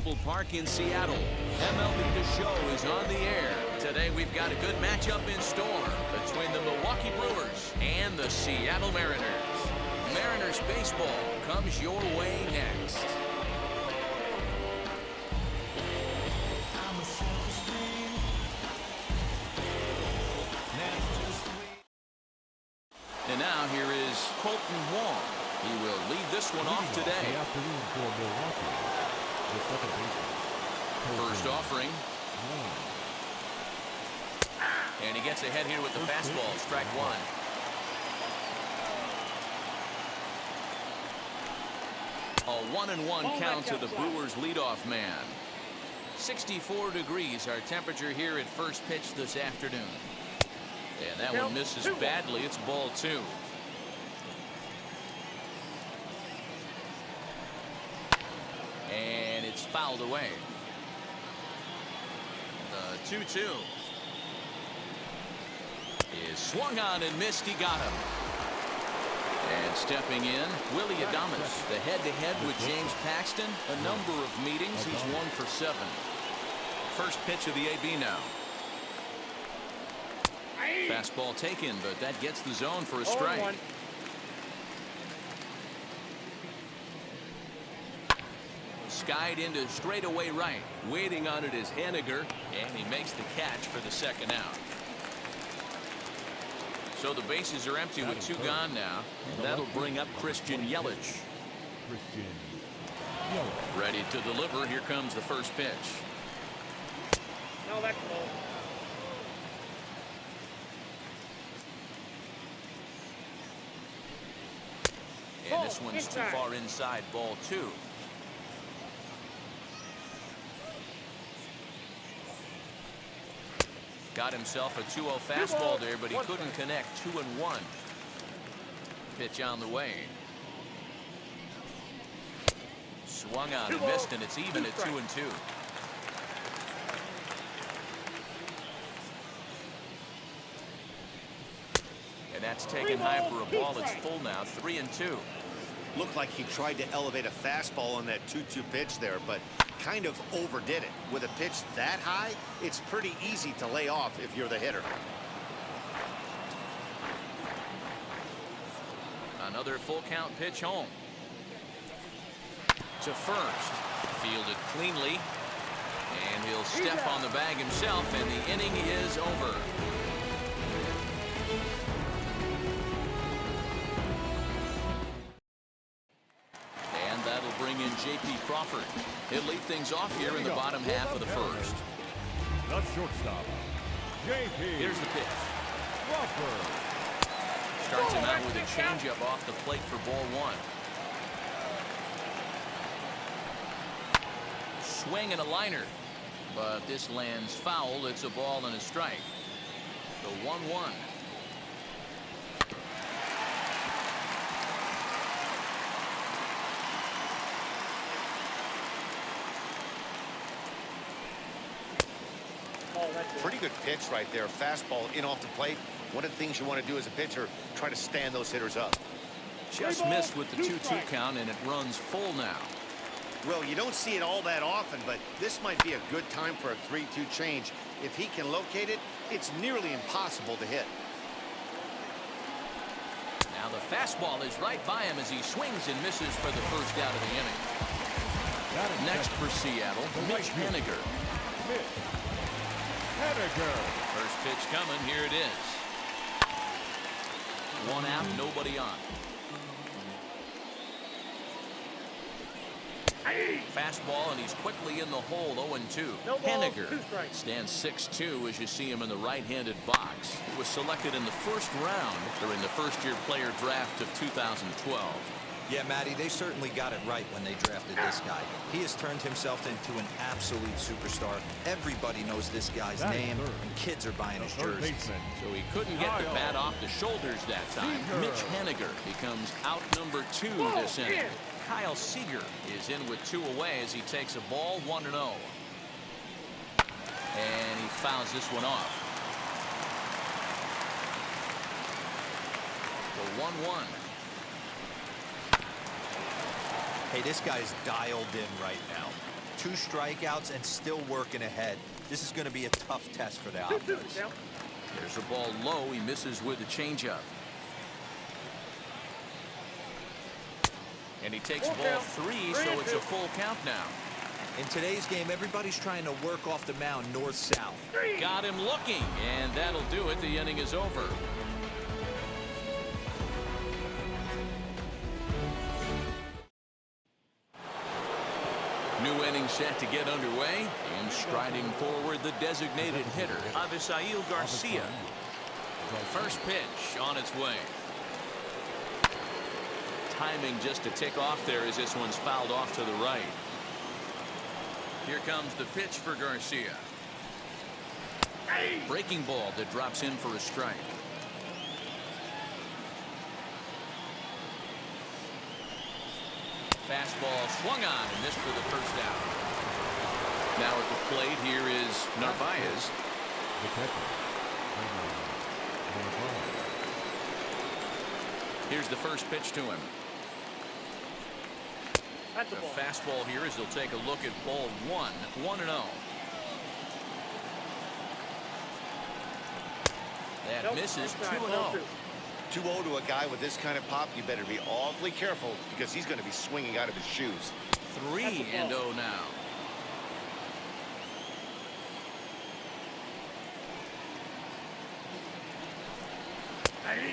T-Mobile Park in Seattle. MLB The Show is on the air. Today we've got a good matchup in store between the Milwaukee Brewers and the Seattle Mariners. Mariners baseball comes your way next. And now here is Colton Wong. He will lead this one off today. First offering. And he gets ahead here with the fastball. Strike one. A 1-1 count to the Brewers leadoff man. 64 degrees our temperature here at first pitch this afternoon. And that one misses badly. It's ball two. And it's fouled away. The 2-2 is swung on and missed. He got him. And stepping in, Willie Adames. The head-to-head with James Paxton. A number of meetings. He's 1 for 7. First pitch of the AB now. Fastball taken, but that gets the zone for a strike. Skied into straightaway right. Waiting on it is Haniger, and he makes the catch for the second out. So the bases are empty with 2 gone now. And that'll bring up Christian Yelich. Ready to deliver. Here comes the first pitch. No, that's low. And this one's too far inside, ball 2. Got himself a 2-0 fastball there, but he couldn't connect. 2-1. Pitch on the way. Swung on and missed, and it's even at 2-2. And that's taken high for a ball. It's full now. 3-2. Looked like he tried to elevate a fastball on that 2-2 pitch there, but kind of overdid it. With a pitch that high, it's pretty easy to lay off if you're the hitter. Another full count pitch home. To first. Fielded cleanly. And he'll step on the bag himself, and the inning is over. J.P. Crawford. He'll lead things off here in the bottom half of the first. The shortstop, J.P. Here's the pitch. Crawford. Starts him out with a changeup off the plate for ball 1. Swing and a liner. But this lands foul. It's a ball and a strike. The 1-1. Pretty good pitch right there. Fastball in off the plate. One of the things you want to do as a pitcher, try to stand those hitters up. Just missed with the 2-2 count, and it runs full now. Well, you don't see it all that often, but this might be a good time for a 3-2 change. If he can locate it, it's nearly impossible to hit. Now the fastball is right by him as he swings and misses for the first out of the inning. Next for Seattle, Mitch Haniger. First pitch coming. Here it is. 1 out, nobody on. Fastball, and he's quickly in the hole. 0-2. Haniger stands 6'2" as you see him in the right-handed box. He was selected in the first round during the first-year player draft of 2012. Yeah, Matty, they certainly got it right when they drafted this guy. He has turned himself into an absolute superstar. Everybody knows this guy's name, and kids are buying his jersey. So he couldn't get the bat off the shoulders that time. Mitch Haniger becomes out number 2 this inning. Kyle Seager is in with 2 away as he takes a ball 1-0. And he fouls this one off. The 1-1. Hey, this guy's dialed in right now. 2 strikeouts and still working ahead. This is going to be a tough test for the offense. There's a ball low. He misses with a changeup. And he takes ball 3, so it's a full count now. In today's game, everybody's trying to work off the mound north-south. Got him looking, and that'll do it. The inning is over. New inning set to get underway, and striding forward, the designated hitter, Avisail Garcia. First pitch on its way. Timing just to tick off there as this one's fouled off to the right. Here comes the pitch for Garcia. Breaking ball that drops in for a strike. Fastball swung on and missed for the first out. Now at the plate, here is Narvaez. Here's the first pitch to him. The fastball here as he'll take a look at ball 1, 1-0. That misses. 2-0. 2-0 to a guy with this kind of pop, you better be awfully careful because he's going to be swinging out of his shoes. 3-0 now.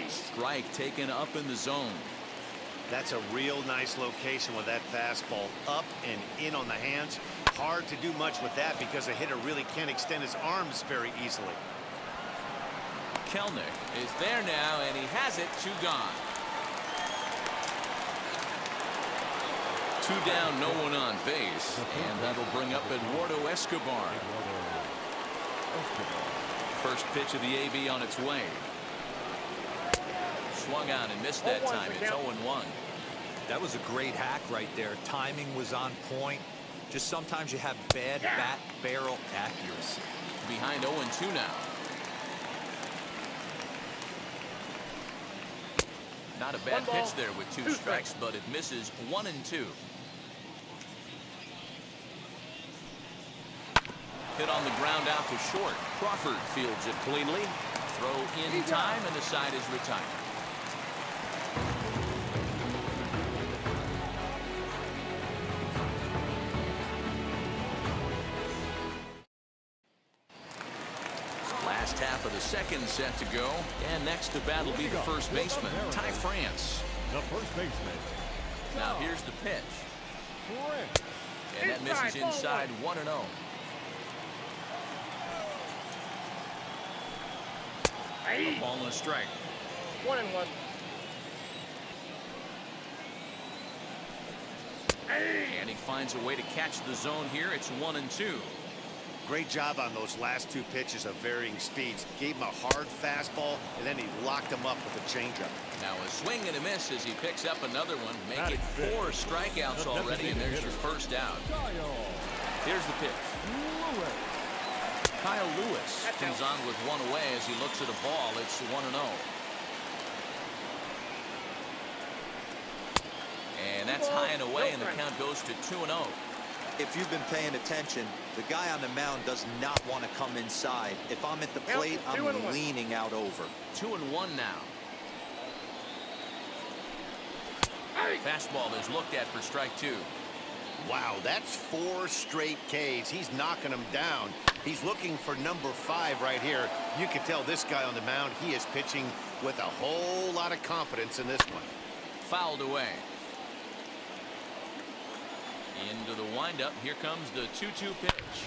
Strike taken up in the zone. That's a real nice location with that fastball up and in on the hands. Hard to do much with that because a hitter really can't extend his arms very easily. Kelnick is there now, and he has it. 2 gone. 2 down, no one on base, and that'll bring up Eduardo Escobar. First pitch of the AB on its way. Swung on and missed that time. It's 0-1. That was a great hack right there. Timing was on point. Just sometimes you have bad bat barrel accuracy. Behind 0-2 now. Not a bad pitch there with 2 strikes, but it misses. 1-2. Hit on the ground out to short. Crawford fields it cleanly. Throw in time, and the side is retired. Last half of the second set to go, and next to bat will be the first baseman, Ty France. The first baseman. Now here's the pitch, and that misses inside. 1-0. A ball and a strike. 1-1. And he finds a way to catch the zone here. It's 1-2. Great job on those last 2 pitches of varying speeds. Gave him a hard fastball, and then he locked him up with a changeup. Now a swing and a miss as he picks up another one. Make it 4 strikeouts already, and there's your first out. Here's the pitch. Kyle Lewis comes on with 1 away as he looks at a ball. It's 1-0. And that's high and away, and the count goes to 2-0. If you've been paying attention, the guy on the mound does not want to come inside. If I'm at the plate, I'm leaning out over. 2-1 now. Fastball is looked at for strike 2. Wow, that's 4 straight Ks. He's knocking them down. He's looking for number 5 right here. You can tell this guy on the mound, he is pitching with a whole lot of confidence in this one. Fouled away. Into the windup. Here comes the 2-2 pitch.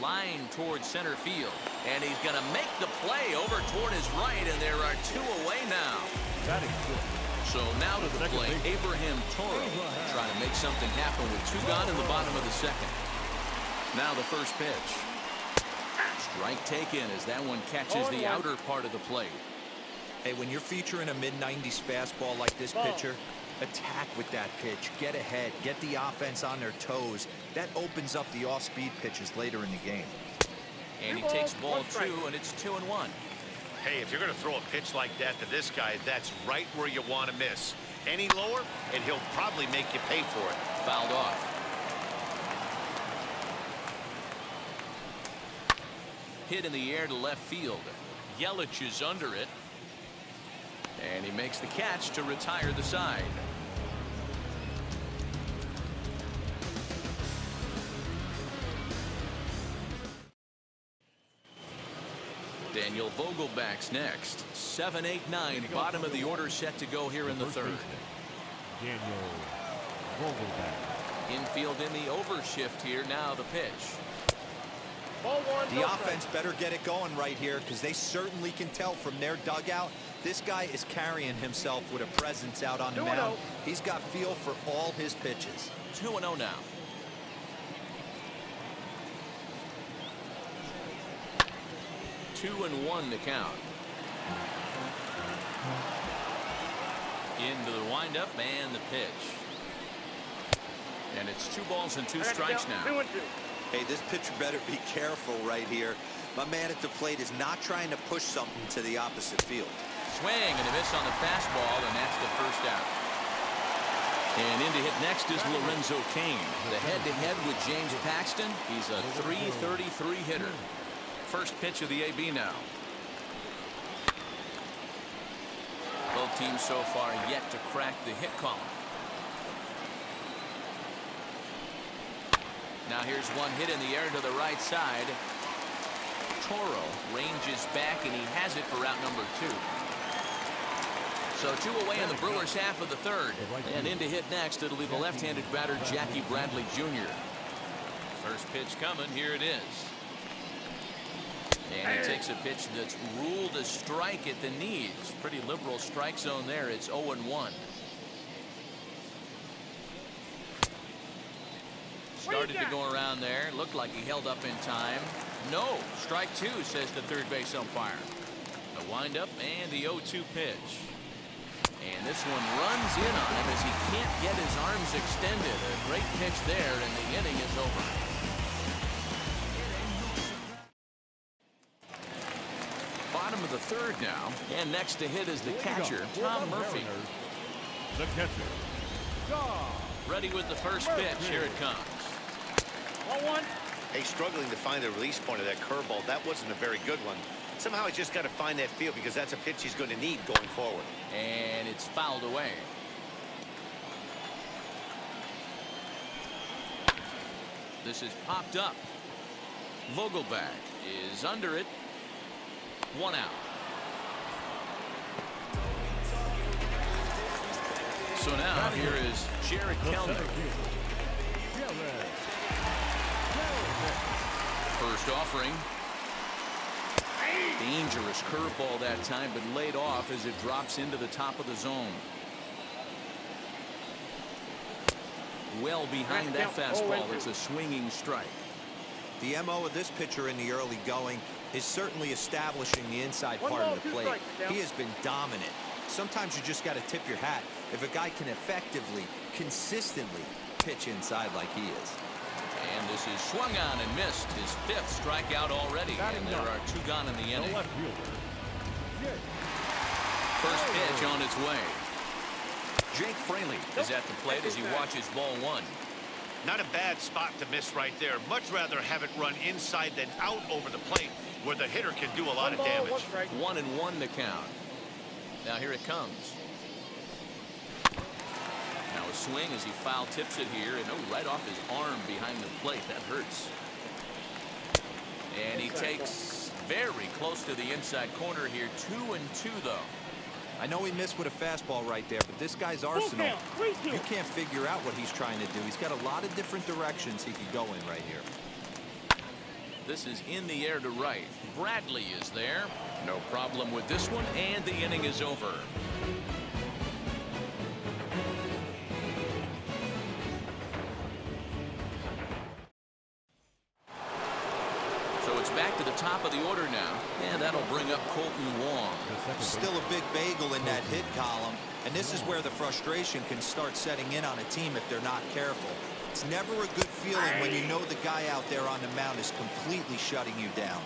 Line towards center field. And he's going to make the play over toward his right, and there are 2 away now. That is good. So now to the plate, Abraham Toro trying to make something happen with 2 gone in the bottom of the second. Now the first pitch. Strike taken as that one catches the outer part of the plate. Hey, when you're featuring a mid-90s fastball like this pitcher, attack with that pitch. Get ahead. Get the offense on their toes. That opens up the off-speed pitches later in the game. And he takes ball 2, and it's 2-1. Hey, if you're going to throw a pitch like that to this guy, that's right where you want to miss. Any lower, and he'll probably make you pay for it. Fouled off. hit in the air to left field. Yelich is under it. And he makes the catch to retire the side. Daniel Vogelback's next. 7, 8, 9. Bottom of the order set to go here in the third. Daniel Vogelback. Infield in the overshift here. Now the pitch. The offense better get it going right here, because they certainly can tell from their dugout this guy is carrying himself with a presence out on the mound. He's got feel for all his pitches. 2-0 now. Two and one to count. Into the windup and the pitch. And it's 2 balls and 2 strikes now. Hey, this pitcher better be careful right here. My man at the plate is not trying to push something to the opposite field. Swing and a miss on the fastball, and that's the first out. And in to hit next is Lorenzo Cain. The head-to-head with James Paxton. He's a .333 hitter. First pitch of the AB now. Both teams so far yet to crack the hit column. Now here's one hit in the air to the right side. Toro ranges back, and he has it for out number 2. So 2 away in the Brewers' half of the third. And in to hit next, it'll be the left-handed batter Jackie Bradley Jr. First pitch coming. Here it is. And he takes a pitch that's ruled a strike at the knees. Pretty liberal strike zone there. It's 0-1. Started to go around there. Looked like he held up in time. No. Strike 2, says the third base umpire. The windup and the 0-2 pitch. And this one runs in on him as he can't get his arms extended. A great pitch there, and the inning is over. Bottom of the third now. And next to hit is the catcher, Tom Murphy. The catcher, Tom. Ready with the first pitch. Here it comes. 1-1. Hey, struggling to find the release point of that curveball. That wasn't a very good one. Somehow he's just got to find that feel, because that's a pitch he's going to need going forward. And it's fouled away. This is popped up. Vogelback is under it. 1 out. So now here is Jared Kellner. First offering. Dangerous curveball that time, but laid off as it drops into the top of the zone. Well behind that fastball. It's a swinging strike. The MO of this pitcher in the early going is certainly establishing the inside part of the plate. He has been dominant. Sometimes you just got to tip your hat if a guy can effectively, consistently pitch inside like he is. And this is swung on and missed. His 5th strikeout already. And there are 2 gone in the inning. First pitch on its way. Jake Fraley is at the plate as he watches ball 1. Not a bad spot to miss right there. Much rather have it run inside than out over the plate, where the hitter can do a lot of damage. 1-1 to count. Now here it comes. Now a swing as he foul tips it here, and right off his arm behind the plate. That hurts. And he takes very close to the inside corner here. 2-2 though. I know he missed with a fastball right there, but this guy's arsenal, you can't figure out what he's trying to do. He's got a lot of different directions he could go in right here. This is in the air to right. Bradley is there. No problem with this one, and the inning is over. So it's back to the top of the order now, and that'll bring up Colton Wong. Still a big bagel in that hit column, and this is where the frustration can start setting in on a team if they're not careful. It's never a good feeling when you know the guy out there on the mound is completely shutting you down.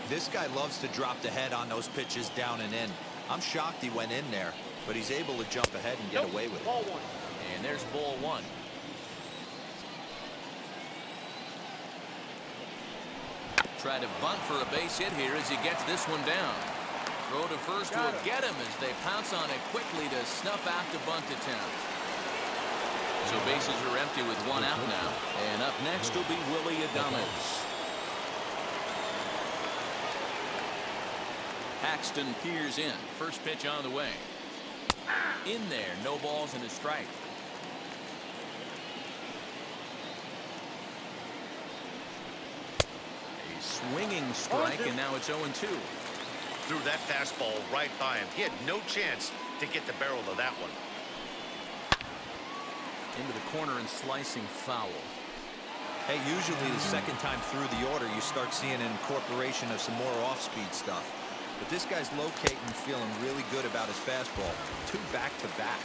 This guy loves to drop the head on those pitches down and in. I'm shocked he went in there, but he's able to jump ahead and get away with it. And there's ball 1. try to bunt for a base hit here as he gets this one down. Throw to first will get him as they pounce on it quickly to snuff out the bunt attempt. So bases are empty with one out now. And up next will be Willie Adames. Paxton peers in. First pitch on the way. In there, no balls and a strike. A swinging strike, and now it's 0-2. Threw that fastball right by him. He had no chance to get the barrel of that one. Into the corner and slicing foul. Hey, usually the second time through the order, you start seeing an incorporation of some more off-speed stuff. But this guy's locating, feeling really good about his fastball. 2 back-to-back.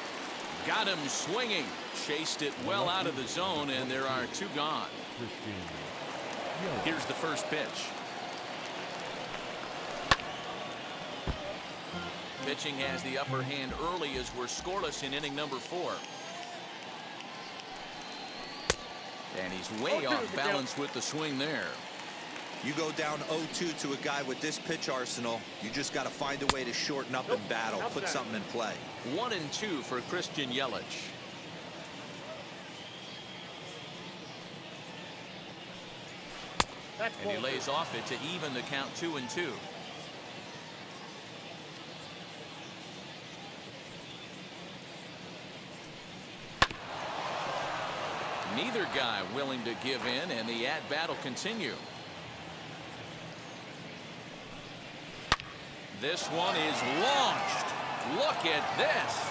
Got him swinging. Chased it well out of the zone, and there are 2 gone. Here's the first pitch. Pitching has the upper hand early as we're scoreless in inning number 4. And he's way off balance with the swing there. You go down 0-2 to a guy with this pitch arsenal, you just got to find a way to shorten up and battle, put something in play. 1-2 for Christian Yelich. And he lays off it to even the count 2-2. Neither guy willing to give in, and the at-bat will continue. This one is launched. Look at this.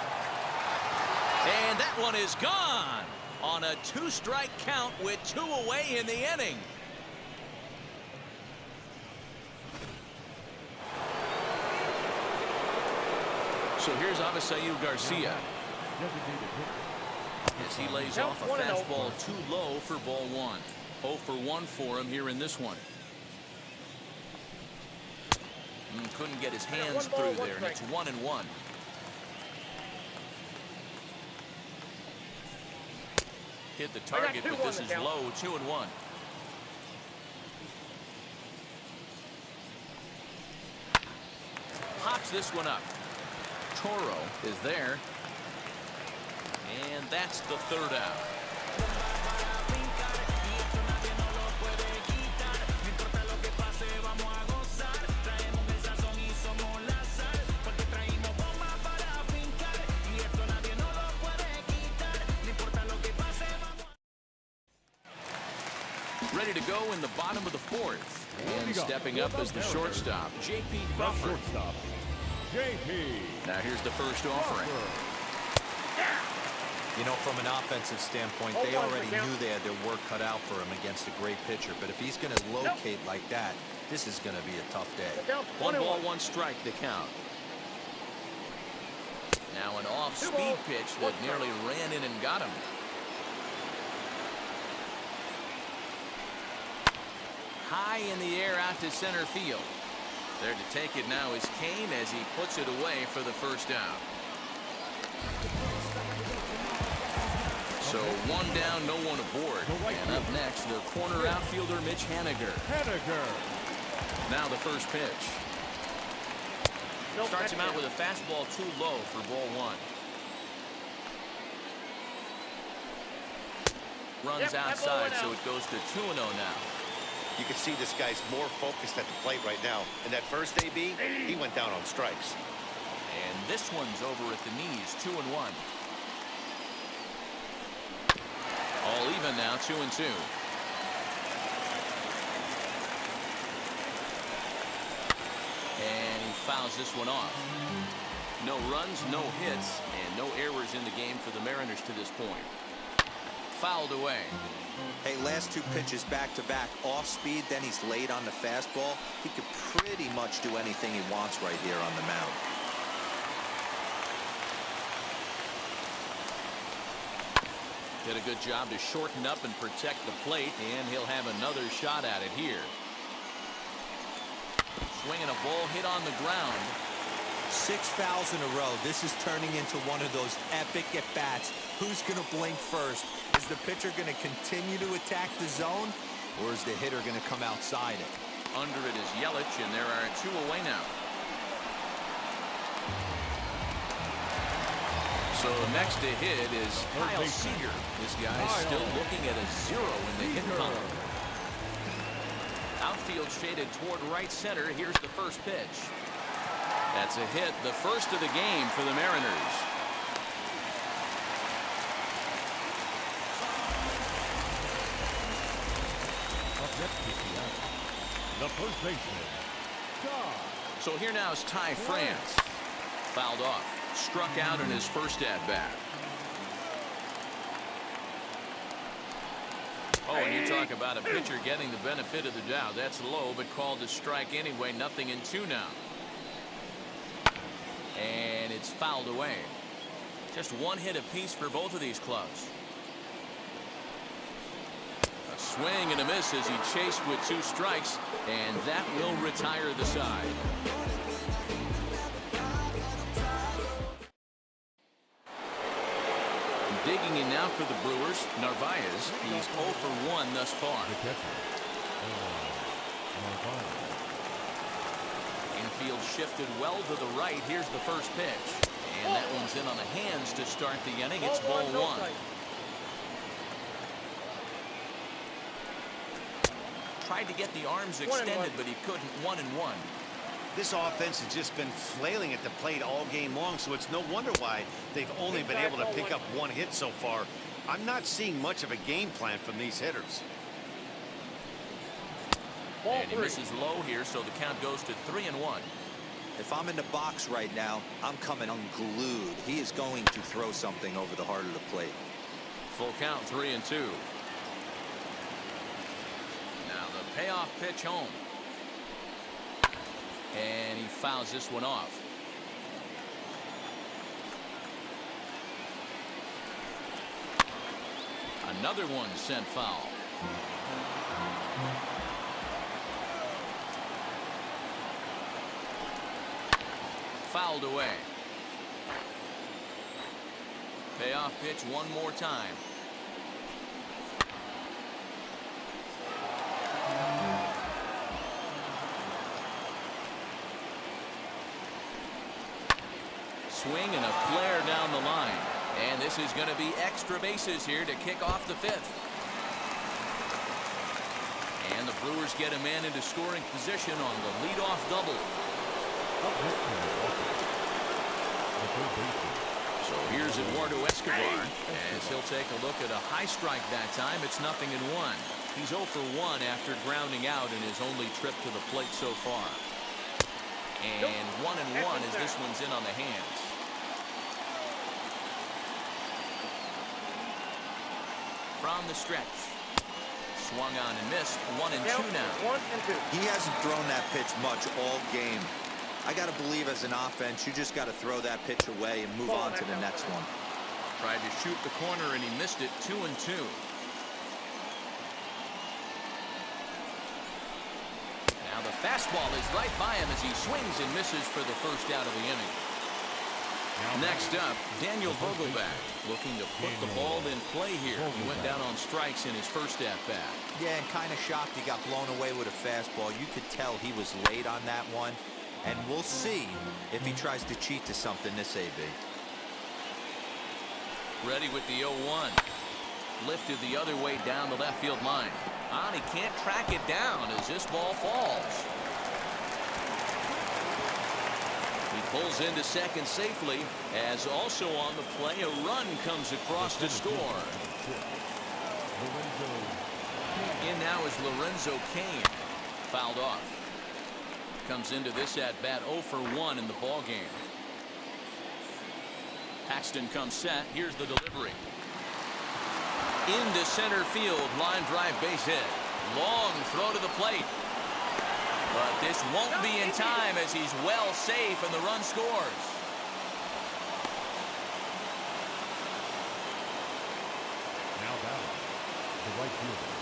And that one is gone on a 2-strike count with 2 away in the inning. So here's Avisail Garcia. As he lays off a fastball too low for ball 1. 0 for 1 for him here in this one. Couldn't get his hands through there, and it's 1-1. Hit the target, but this is low. 2-1. Pops this one up. Toro is there. And that's the 3rd out. Ready to go in the bottom of the 4th. And stepping up as the shortstop, J.P. Crawford. Now here's the first offering. You know, from an offensive standpoint, they already knew they had their work cut out for him against a great pitcher. But if he's going to locate like that, this is going to be a tough day. 1 ball, 1 strike to count. Now an off-speed pitch that nearly ran in and got him. High in the air out to center field. There to take it now is Kane as he puts it away for the first out. So 1 down, no one aboard. And up next, the corner outfielder Mitch Haniger. Now the first pitch. Starts him out with a fastball too low for ball 1. Runs outside, so it goes to 2-0 now. You can see this guy's more focused at the plate right now. In that first AB, he went down on strikes. And this one's over at the knees, 2-1. All even now, 2-2. And he fouls this one off. No runs, no hits, and no errors in the game for the Mariners to this point. Fouled away. Hey, last 2 pitches back-to-back, off speed, then he's laid on the fastball. He could pretty much do anything he wants right here on the mound. Did a good job to shorten up and protect the plate, and he'll have another shot at it here. Swinging a ball hit on the ground. 6 fouls in a row. This is turning into one of those epic at-bats. Who's going to blink first? Is the pitcher going to continue to attack the zone, or is the hitter going to come outside it? Under it is Yelich, and there are 2 away now. So next to hit is Kyle Seager. This guy is still looking at a 0 in the hit column. Outfield shaded toward right center. Here's the first pitch. That's a hit, the first of the game for the Mariners. Up next to Seattle, the first baseman, Todd. So here now is Ty France. Fouled off. Struck out in his first at-bat. Oh, and you talk about a pitcher getting the benefit of the doubt. That's low, but called to strike anyway. 0-2 now. And it's fouled away. Just 1 hit apiece for both of these clubs. A swing and a miss as he chased with 2 strikes, and that will retire the side. Digging in now for the Brewers, Narvaez. He's 0 for 1 thus far. The catcher, Narvaez. Infield shifted well to the right. Here's the first pitch. And that one's in on the hands to start the inning. It's ball 1. Tried to get the arms extended, but he couldn't. 1-1. This offense has just been flailing at the plate all game long, so it's no wonder why they've only been able to pick up 1 hit so far. I'm not seeing much of a game plan from these hitters. And he misses low here, so the count goes to 3-1. If I'm in the box right now, I'm coming unglued. He is going to throw something over the heart of the plate. Full count, 3-2. Now the payoff pitch home. And he fouls this one off. Another one sent foul. Fouled away. Payoff pitch one more time. Swing and a flare down the line. And this is going to be extra bases here to kick off the 5th. And the Brewers get a man into scoring position on the leadoff double. So here's Eduardo Escobar as he'll take a look at a high strike that time. It's 0-1. He's 0 for 1 after grounding out in his only trip to the plate so far. And 1-1 as this one's in on the hands. From the stretch. Swung on and missed. 1-2 now. 1-2. He hasn't thrown that pitch much all game. I got to believe as an offense, you just got to throw that pitch away and move on to the next one. Tried to shoot the corner and he missed it. 2-2. Now the fastball is right by him as he swings and misses for the first out of the inning. Next up, Daniel Vogelbach looking to put the ball in play here. He went down on strikes in his first at-bat. Yeah, and kind of shocked he got blown away with a fastball. You could tell he was late on that one. And we'll see if he tries to cheat to something this AB. Ready with the 0-1. Lifted the other way down the left field line. And he can't track it down as this ball falls. He pulls into second safely as also on the play a run comes across to score. In now is Lorenzo Cain. Fouled off. Comes into this at-bat 0 for 1 in the ball game. Paxton comes set. Here's the delivery. Into center field. Line drive base hit. Long throw to the plate. But this won't be in time as he's well safe and the run scores. Now batting, the right fielder.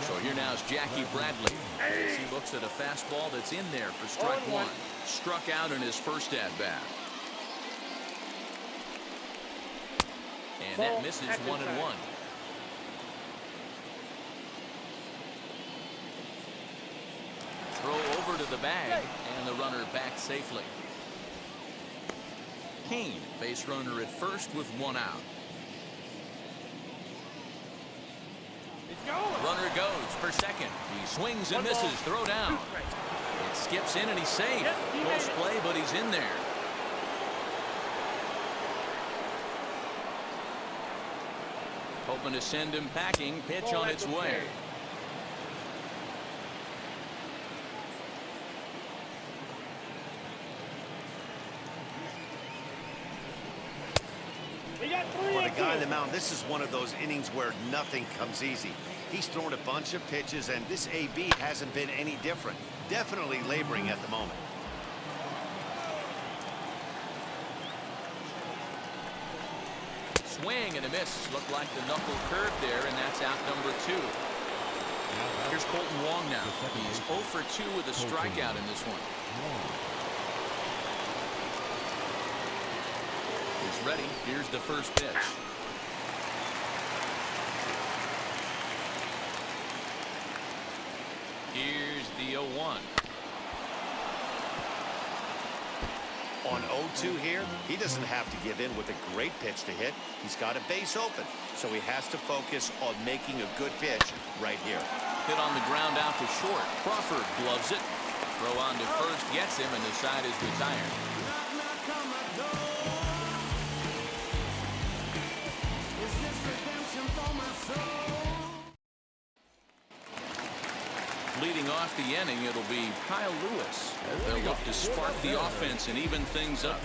So here now is Jackie Bradley. As he looks at a fastball that's in there for strike 1. Struck out in his first at-bat. And that misses 1-1. to the bag, and the runner back safely. Kane, base runner at first with one out. Runner goes for second. He swings and misses. Throw down. It skips in and he's safe. Close play, but he's in there. Hoping to send him packing. Pitch on its way. For the guy on the mound, this is one of those innings where nothing comes easy. He's thrown a bunch of pitches, and this AB hasn't been any different. Definitely laboring at the moment. Swing and a miss. Looked like the knuckle curve there, and that's out number 2. Here's Colton Wong now. He's 0 for 2 with a strikeout in this one. He's ready. Here's the first pitch. Here's the 0-1. On 0-2 here, he doesn't have to give in with a great pitch to hit. He's got a base open, so he has to focus on making a good pitch right here. Hit on the ground out to short. Crawford gloves it. Throw on to first gets him, and the side is retired. Leading off the inning, it'll be Kyle Lewis. They'll look to spark the offense and even things up.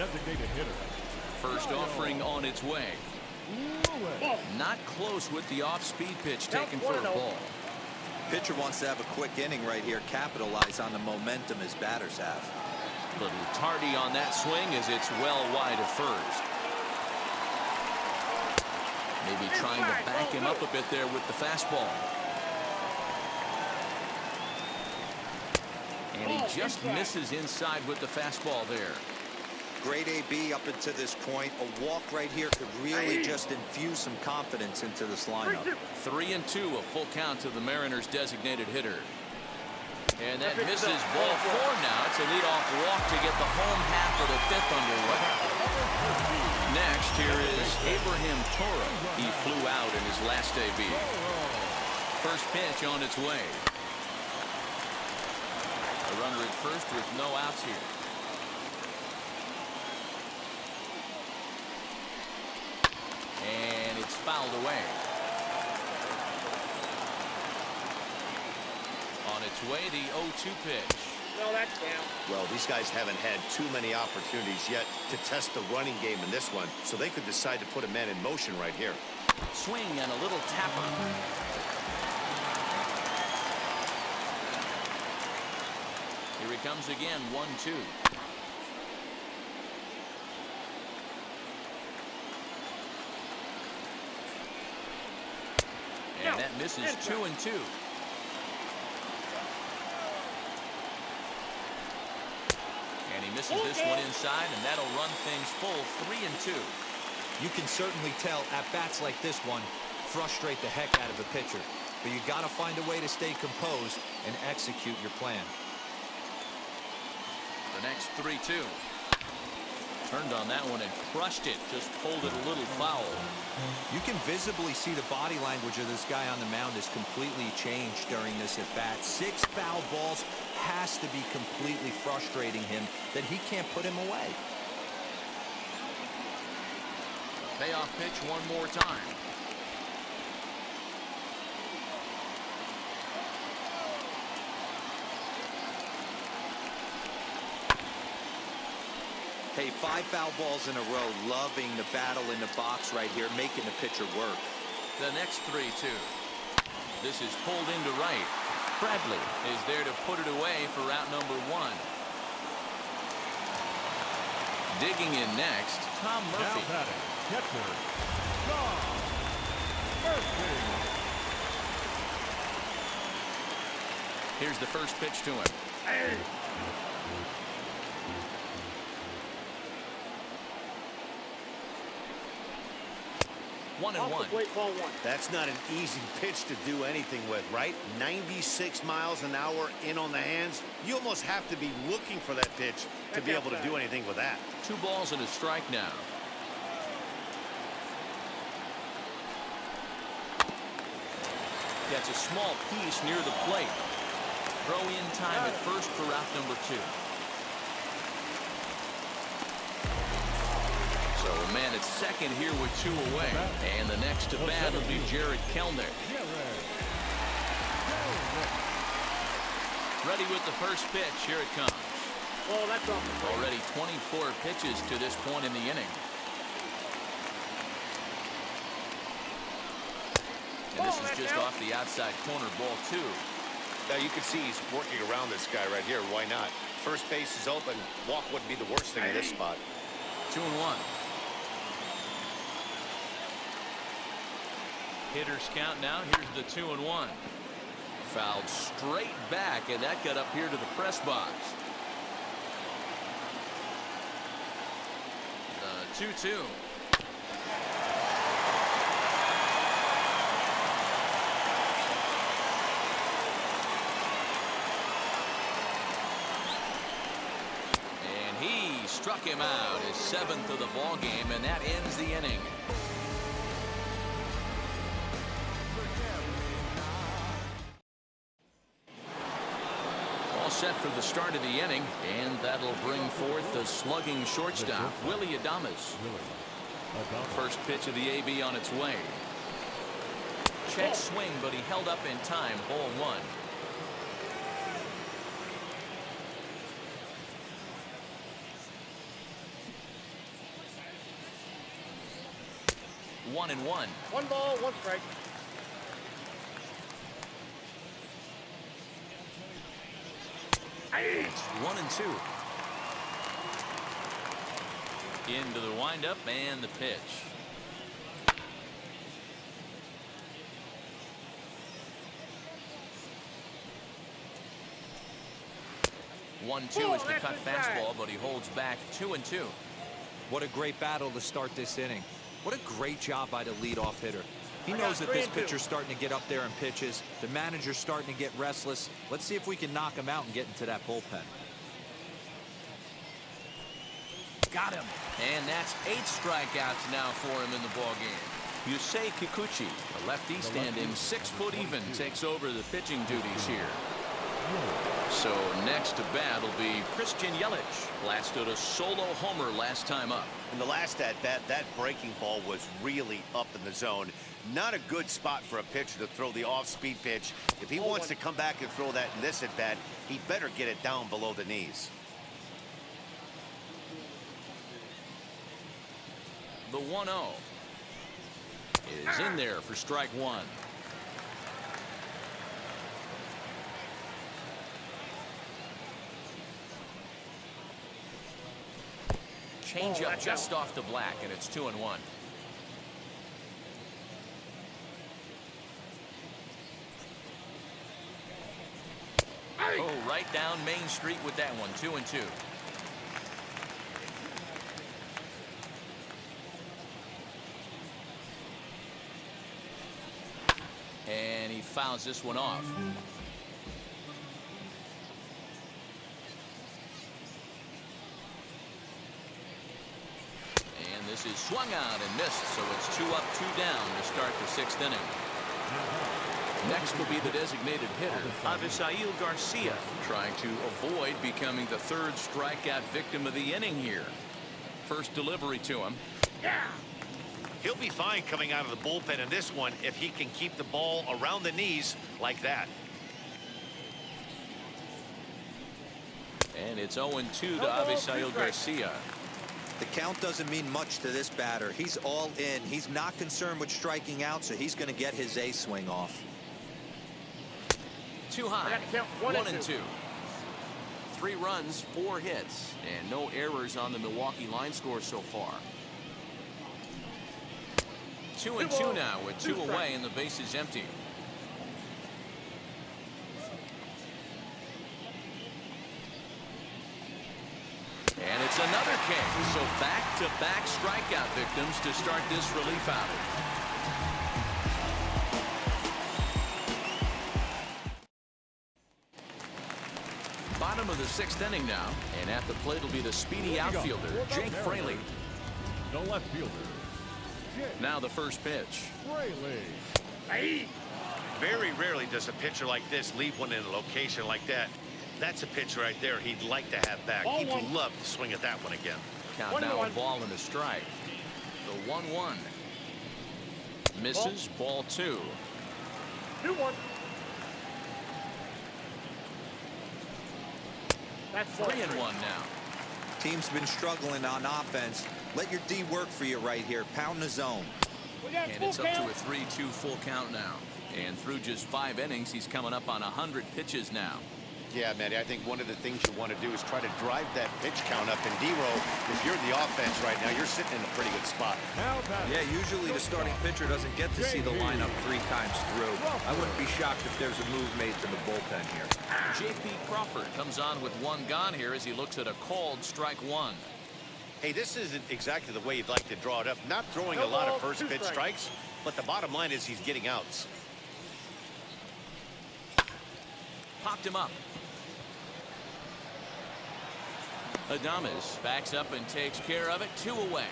First offering on its way. Not close with the off-speed pitch taken for a ball. Pitcher wants to have a quick inning right here, capitalize on the momentum his batters have. Little tardy on that swing as it's well wide of first. Maybe trying to back him up a bit there with the fastball. And he just misses inside with the fastball there. Great AB up until this point. A walk right here could really just infuse some confidence into this lineup. 3-2, a full count to the Mariners' designated hitter. And that misses ball 4 now. It's a leadoff walk to get the home half of the 5th underway. Next, here is Abraham Toro. He flew out in his last AB. First pitch on its way. A runner at first with no outs here. And it's fouled away. On its way, the 0-2 pitch. No, that's down. Well, these guys haven't had too many opportunities yet to test the running game in this one, so they could decide to put a man in motion right here. Swing and a little tapper. Here he comes again, 1-2. And that misses 2-2. And he misses this one inside, and that'll run things full 3-2. You can certainly tell at bats like this one frustrate the heck out of a pitcher, but you got to find a way to stay composed and execute your plan. The next 3-2. Turned on that one and crushed it. Just pulled it a little foul. You can visibly see the body language of this guy on the mound is completely changed during this at bat. 6 foul balls has to be completely frustrating him that he can't put him away. Payoff pitch one more time. Hey, 5 foul balls in a row, loving the battle in the box right here, making the pitcher work. The next 3-2. This is pulled into right. Bradley is there to put it away for out number 1. Digging in next, Tom Murphy. Now batting, catcher, Tom Murphy. Here's the first pitch to him. 1-1. That's not an easy pitch to do anything with, right? 96 miles an hour in on the hands. You almost have to be looking for that pitch to be able to do anything with that. 2 balls and a strike now. Gets a small piece near the plate. Throw in time at first for out number 2. So a man at second here with 2 away. And the next to bat will be Jared Kellner. Ready with the first pitch. Here it comes. Already 24 pitches to this point in the inning. And this is just off the outside corner, ball 2. Now you can see he's working around this guy right here. Why not? First base is open. Walk wouldn't be the worst thing in this spot. 2-1. Hitters count now. Here's the 2-1. Fouled straight back, and that got up here to the press box. 2-2. And he struck him out, his 7th of the ball game, and that ends the inning. All set for the start of the inning, and that'll bring forth the slugging shortstop, Willie Adames. First pitch of the AB on its way. Check swing, but he held up in time. Ball 1. One and one. 1 ball, 1 strike. It's 1-2. Into the windup and the pitch. One-two is the cut fastball, but he holds back. 2-2. What a great battle to start this inning. What a great job by the leadoff hitter. He knows that this pitcher's starting to get up there in pitches. The manager's starting to get restless. Let's see if we can knock him out and get into that bullpen. Got him. And that's 8 strikeouts now for him in the ballgame. Yusei Kikuchi, a lefty standing 6 foot even, takes over the pitching duties here. So next to bat will be Christian Yelich. Blasted a solo homer last time up. In the last at bat, that breaking ball was really up in the zone. Not a good spot for a pitcher to throw the off-speed pitch. If he wants to come back and throw that in this at bat, he better get it down below the knees. The 1-0 is in there for strike 1. Change up just off the black, and it's 2-1. Oh, right down Main Street with that one. 2-2. And he fouls this one off. And this is swung out and missed, so it's 2 up, 2 down to start the 6th inning. Next will be the designated hitter, Avisail Garcia, trying to avoid becoming the 3rd strikeout victim of the inning here. First delivery to him. He'll be fine coming out of the bullpen in this one if he can keep the ball around the knees like that. And it's 0-2 to Avisail Garcia. The count doesn't mean much to this batter. He's all in. He's not concerned with striking out, so he's going to get his A swing off. Too high. 1-2. 3 runs, 4 hits, and no errors on the Milwaukee line score so far. 2-2 now with 2 away and the base is empty. And it's another K. So back-to-back strikeout victims to start this relief outing. Bottom of the 6th inning now, and at the plate will be the speedy outfielder, Jake Fraley. The left fielder, Jake Now the first pitch. Fraley. Very rarely does a pitcher like this leave one in a location like that. That's a pitch right there he'd like to have back. He'd love to swing at that one again. Count now a ball and a strike. The 1-1. Misses. Ball 2. 2-1. That's 3-1 now. Team's been struggling on offense. Let your D work for you right here. Pound the zone. And it's up to a 3-2 full count now. And through just 5 innings, he's coming up on 100 pitches now. Yeah, Matty, I think one of the things you want to do is try to drive that pitch count up. And D-Row, if you're the offense right now, you're sitting in a pretty good spot. Yeah, usually the starting pitcher doesn't get to see the lineup 3 times through. I wouldn't be shocked if there's a move made to the bullpen here. J.P. Crawford comes on with 1 gone here as he looks at a called strike 1. Hey, this isn't exactly the way you'd like to draw it up. Not throwing a lot of first pitch strikes, but the bottom line is he's getting outs. Popped him up. Adames backs up and takes care of it. 2 away.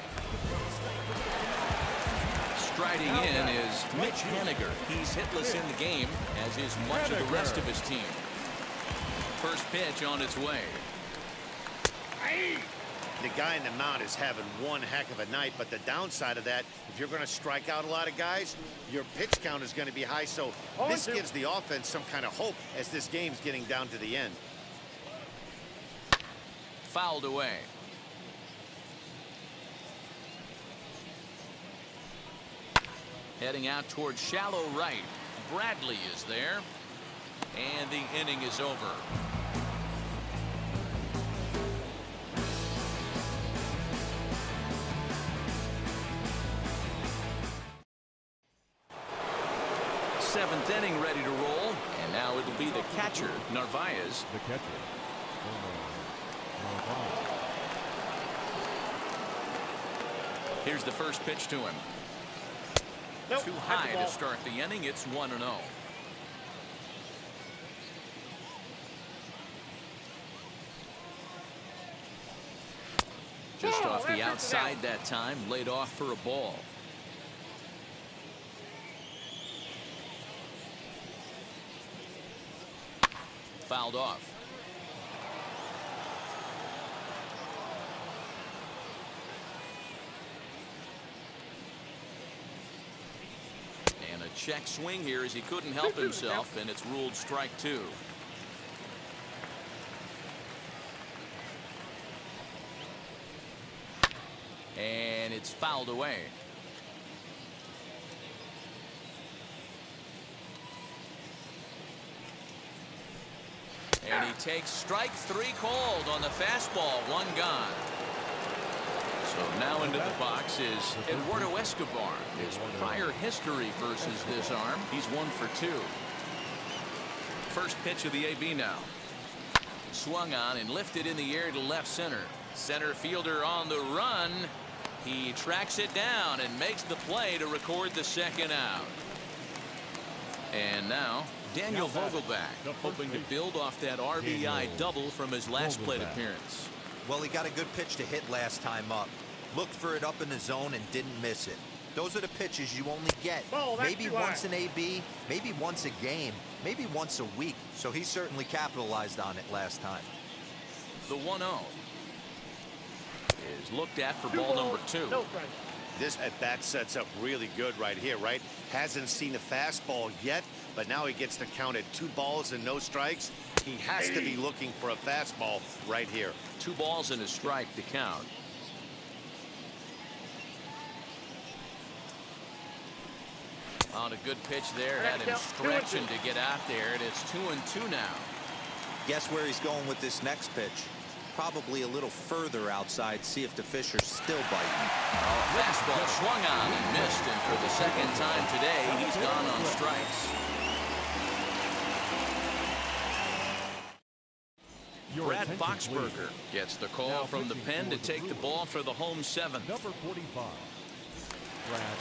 Striding in is Mitch Haniger. He's hitless in the game, as is much of the rest of his team. First pitch on its way. The guy in the mound is having one heck of a night, but the downside of that, if you're going to strike out a lot of guys, your pitch count is going to be high. So this gives the offense some kind of hope as this game's getting down to the end. Fouled away. Heading out towards shallow right. Bradley is there. And the inning is over. Seventh inning ready to roll. And now it'll be the catcher, Narvaez. The catcher. Here's the first pitch to him. Too high to start the inning. It's 1-0. Just off the outside that time, laid off for a ball. Fouled off. And a check swing here as he couldn't help himself, and it's ruled strike 2. And it's fouled away. And he takes strike 3 called on the fastball. 1 gone. So now into the box is Eduardo Escobar. His prior history versus this arm, he's 1 for 2. First pitch of the AB now. Swung on and lifted in the air to left center. Center fielder on the run. He tracks it down and makes the play to record the second out. And now Daniel Vogelback, hoping to build off that RBI double from his last plate appearance. Well, he got a good pitch to hit last time up. Looked for it up in the zone and didn't miss it. Those are the pitches you only get maybe once an AB, maybe once a game, maybe once a week. So he certainly capitalized on it last time. The 1-0 is looked at for ball number 2. This at bat sets up really good right here, right? Hasn't seen a fastball yet, but now he gets to count at 2 balls and no strikes. He has to be looking for a fastball right here. 2 balls and a strike to count. On a good pitch there, had him stretching to get out there, and it's 2-2 now. Guess where he's going with this next pitch? Probably a little further outside. See if the fish are still biting. Fastball swung on and missed, and for the second time today, he's gone on strikes. Brad Boxberger gets the call from the pen to take the ball for the home 7th. Number 45. Brad.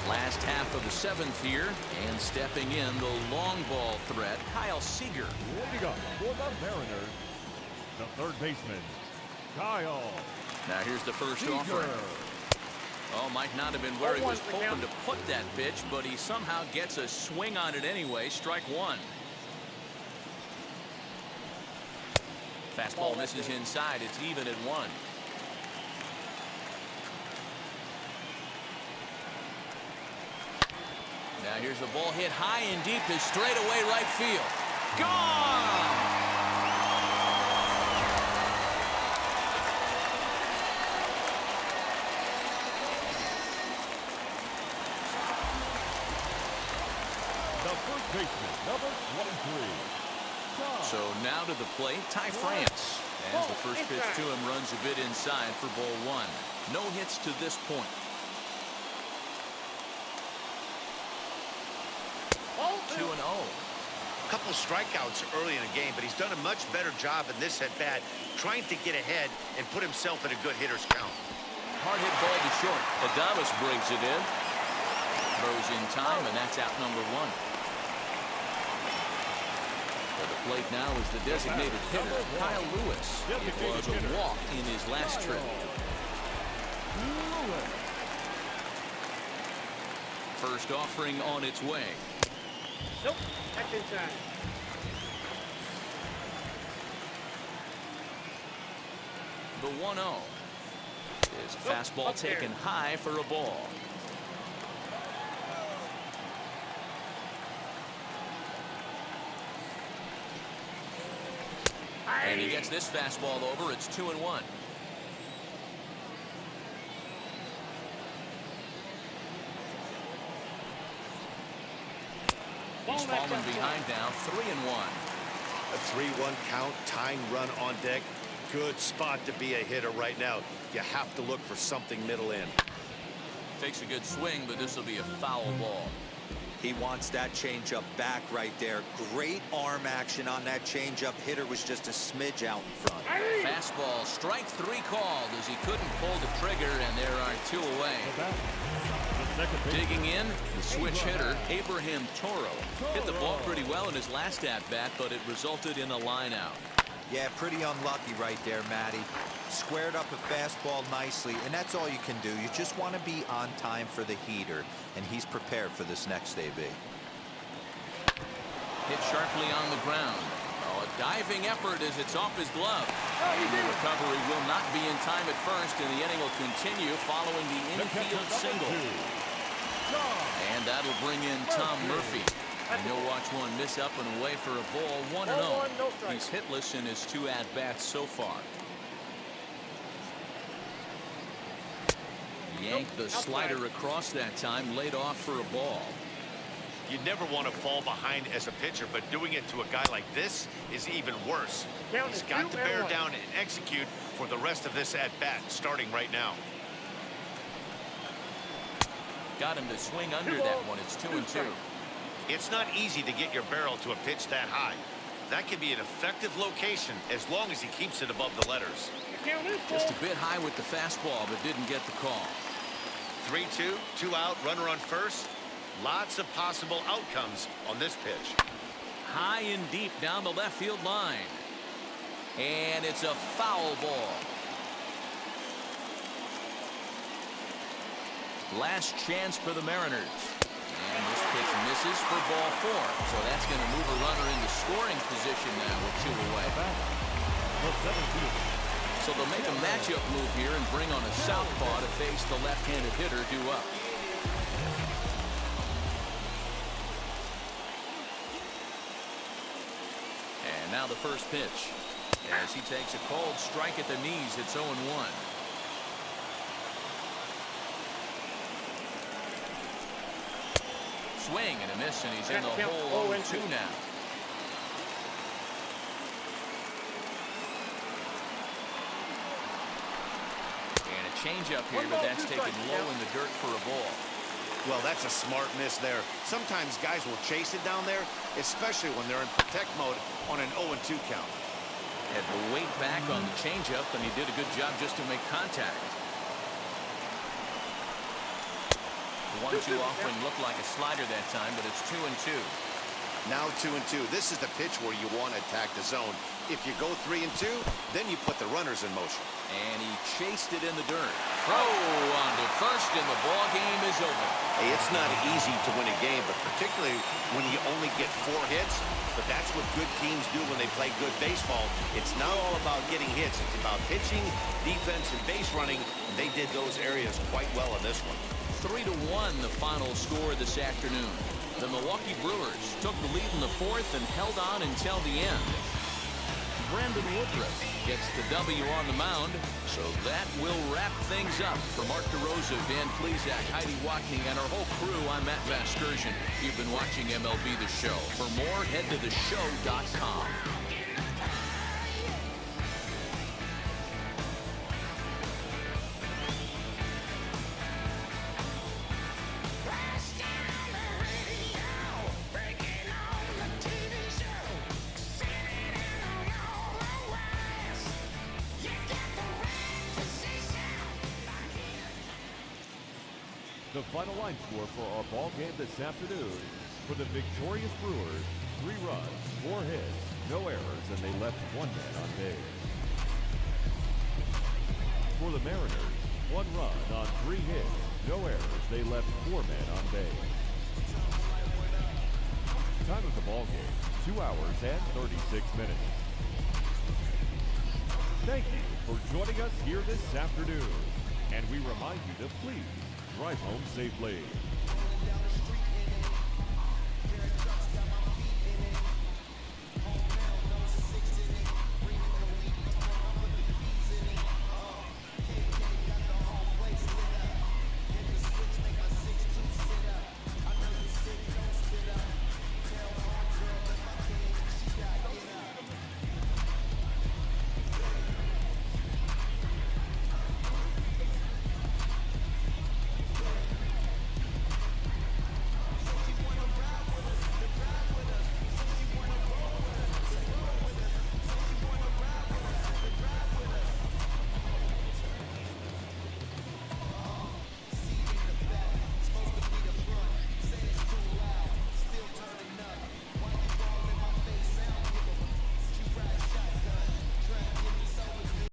Last half of the 7th here, and stepping in the long ball threat, Kyle Seager. Leading up for the Mariners, The third baseman, Kyle. Now here's the first Seager. offering. Oh, might not have been where he was 0-1 hoping count. to put that pitch, but he somehow gets a swing on it anyway. Strike one. Fastball misses inside. It's even at one. Now here's the ball hit high and deep to straightaway right field. Gone! The first baseman, number 23. So now to the plate, Ty France. As the first pitch to him runs a bit inside for ball one. No hits to this point. 2-0. A couple of strikeouts early in the game, but he's done a much better job in this at-bat trying to get ahead and put himself in a good hitter's count. Hard hit ball to short. Adames brings it in. Throws in time, and that's out number one. At the plate now is the designated hitter, Kyle Lewis. It was a walk in his last trip. First offering on its way. Nope. That's inside. The 1-0 is a fastball taken high for a ball. And he gets this fastball over. It's 2-1. He's fallen behind now, 3-1. A 3-1 count, tying run on deck. Good spot to be a hitter right now. You have to look for something middle in. Takes a good swing, but this will be a foul ball. He wants that changeup back right there. Great arm action on that changeup. Hitter was just a smidge out in front. Fastball, strike three called as he couldn't pull the trigger, and there are two away. Digging in, the switch hitter, Abraham Toro. Hit the ball pretty well in his last at-bat, but it resulted in a line out. Yeah, pretty unlucky right there, Matty. Squared up a fastball nicely, and that's all you can do. You just want to be on time for the heater, and he's prepared for this next AB. Hit sharply on the ground. Oh, a diving effort as it's off his glove. The recovery will not be in time at first, and the inning will continue following the infield single. And that'll bring in Tom Murphy. And he'll watch one miss up and away for a ball. 1-0. He's hitless in his two at-bats so far. Yanked the slider across that time, laid off for a ball. You never want to fall behind as a pitcher, but doing it to a guy like this is even worse. He's got to bear down and execute for the rest of this at-bat, starting right now. Got him to swing under that one. It's 2-2. It's not easy to get your barrel to a pitch that high. That can be an effective location as long as he keeps it above the letters. Just a bit high with the fastball, but didn't get the call. 3-2, 2 out, runner on first. Lots of possible outcomes on this pitch. High and deep down the left field line. And it's a foul ball. Last chance for the Mariners. And this pitch misses for ball four. So that's going to move a runner into scoring position now with two away. So they'll make a matchup move here and bring on a southpaw to face the left-handed hitter due up. And now the first pitch. As he takes a cold strike at the knees, it's 0-1. Swing and a miss, and he's in the hole 0-2 now. And a changeup here, but that's taken low in the dirt for a ball. Well, that's a smart miss there. Sometimes guys will chase it down there, especially when they're in protect mode on an 0-2 count. Had the weight back on the changeup, and he did a good job just to make contact. The 1-2 offering looked like a slider that time, but it's 2-2. Now 2-2. This is the pitch where you want to attack the zone. If you go 3-2, then you put the runners in motion. And he chased it in the dirt. Throw on to first, and the ball game is over. Hey, it's not easy to win a game, but particularly when you only get 4 hits. But that's what good teams do when they play good baseball. It's not all about getting hits. It's about pitching, defense, and base running. And they did those areas quite well in this one. 3-1 the final score this afternoon. The Milwaukee Brewers took the lead in the 4th and held on until the end. Brandon Woodruff gets the W on the mound, so that will wrap things up. For Mark DeRosa, Dan Plesac, Heidi Watney, and our whole crew, I'm Matt Vasgersian. You've been watching MLB The Show. For more, head to theshow.com. The final line score for our ball game this afternoon: for the victorious Brewers, 3 runs, 4 hits, no errors, and they left 1 man on base. For the Mariners, 1 run on 3 hits, no errors, they left 4 men on base. Time of the ball game, 2 hours and 36 minutes. Thank you for joining us here this afternoon, and we remind you to please drive home safely.